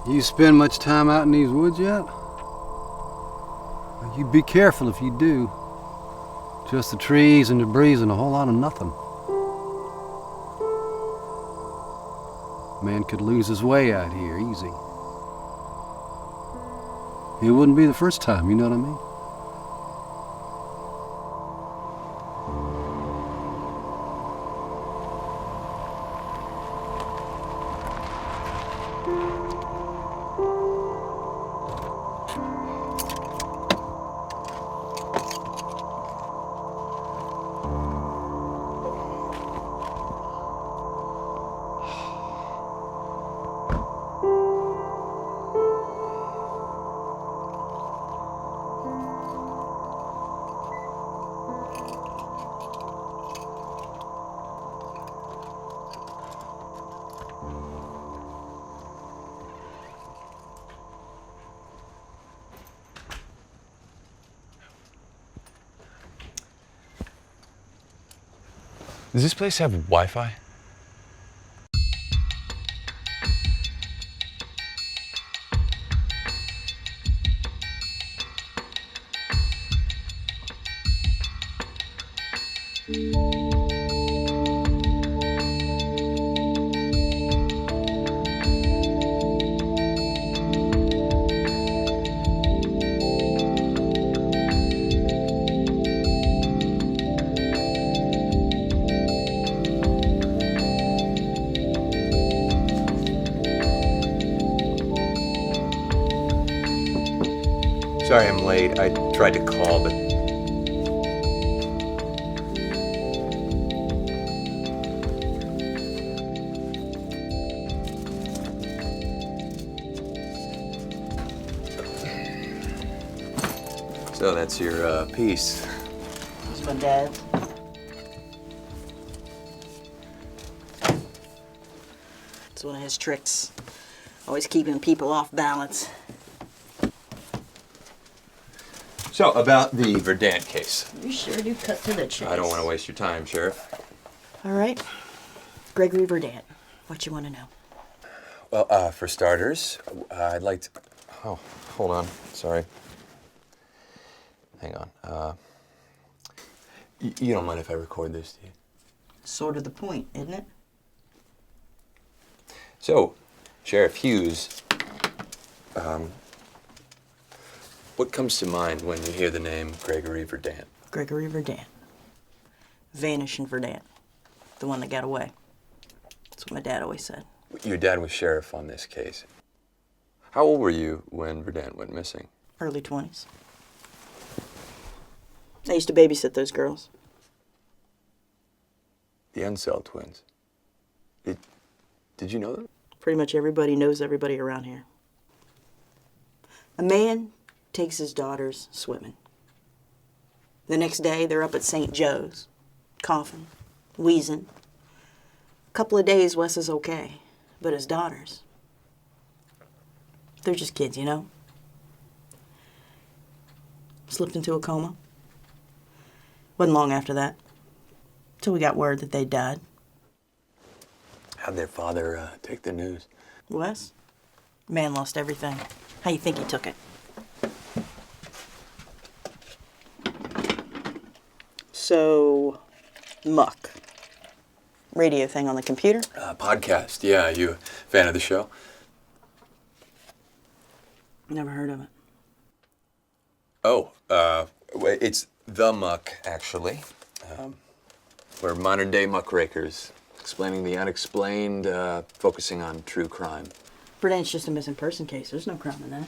You spend much time out in these woods yet? You be careful if you do. Just the trees and the breeze and a whole lot of nothing. Man could lose his way out here easy. It wouldn't be the first time, you know what I mean? Does this place have Wi-Fi? Sorry I'm late. I tried to call, but... So that's your piece. It's my dad's. It's one of his tricks. Always keeping people off balance. So, about the Verdant case. You sure do cut to the chase. I don't want to waste your time, Sheriff. All right. Gregory Verdant, what you want to know? Well, for starters, I'd like to... Oh, hold on. Sorry. Hang on. You don't mind if I record this, do you? Sort of the point, isn't it? So, Sheriff Hughes, what comes to mind when you hear the name Gregory Verdant? Gregory Verdant. Vanishing Verdant. The one that got away. That's what my dad always said. Your dad was sheriff on this case. How old were you when Verdant went missing? Early 20s. I used to babysit those girls. The Unseld twins. Did you know them? Pretty much everybody knows everybody around here. A man takes his daughters swimming. The next day, they're up at St. Joe's, coughing, wheezing. A couple of days, Wes is okay, but his daughters, they're just kids, you know? Slipped into a coma. Wasn't long after that, till we got word that they died. How'd their father take the news? Wes? Man lost everything. How you think he took it? So, Muck. Radio thing on the computer? Podcast, yeah. You a fan of the show? Never heard of it. Oh, it's The Muck, actually. We're modern-day muckrakers, explaining the unexplained, focusing on true crime. Verdant's just a missing person case. There's no crime in that.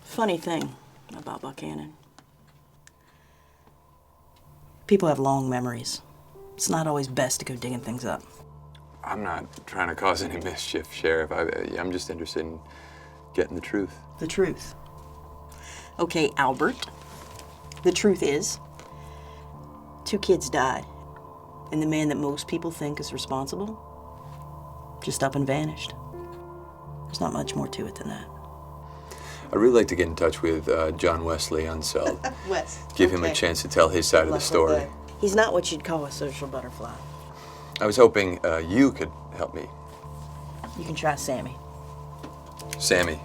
Funny thing about Buchanan. People have long memories. It's not always best to go digging things up. I'm not trying to cause any mischief, Sheriff. I'm just interested in getting the truth. The truth. Okay, Albert. The truth is, 2 kids died, and the man that most people think is responsible just up and vanished. There's not much more to it than that. I'd really like to get in touch with John Wesley Unseld. Wes. Give him a chance to tell his side of the story. He's not what you'd call a social butterfly. I was hoping you could help me. You can try Sammy. Sammy.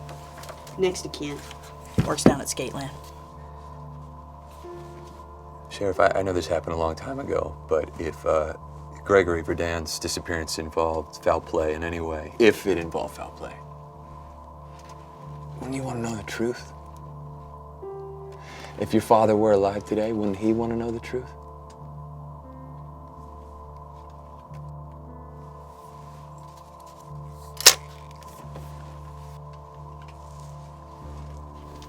Next to Ken. Works down at Skateland. Sheriff, I know this happened a long time ago, but if Gregory Verdant's disappearance involved foul play in any way, if it involved foul play, wouldn't you want to know the truth? If your father were alive today, wouldn't he want to know the truth?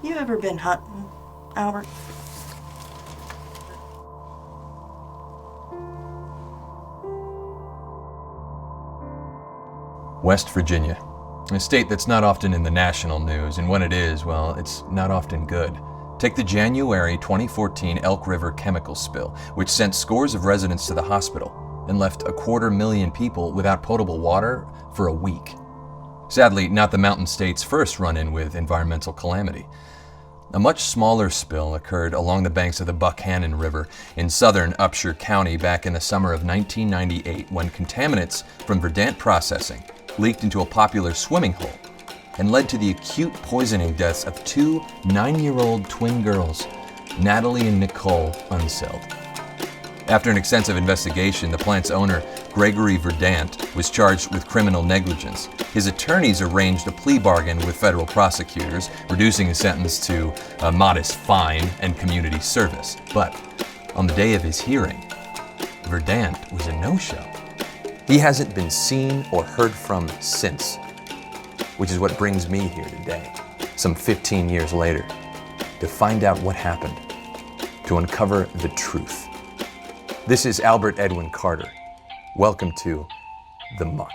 You ever been hunting, Albert? West Virginia, a state that's not often in the national news, and when it is, well, it's not often good. Take the January 2014 Elk River chemical spill, which sent scores of residents to the hospital and left 250,000 people without potable water for a week. Sadly, not the mountain state's first run-in with environmental calamity. A much smaller spill occurred along the banks of the Buckhannon River in southern Upshur County back in the summer of 1998 when contaminants from Verdant processing leaked into a popular swimming hole and led to the acute poisoning deaths of 2 9-year-old twin girls, Natalie and Nicole Unseld. After an extensive investigation, the plant's owner, Gregory Verdant, was charged with criminal negligence. His attorneys arranged a plea bargain with federal prosecutors, reducing his sentence to a modest fine and community service. But on the day of his hearing, Verdant was a no-show. He hasn't been seen or heard from since, which is what brings me here today, some 15 years later, to find out what happened, to uncover the truth. This is Albert Edwin Carter. Welcome to The Muck.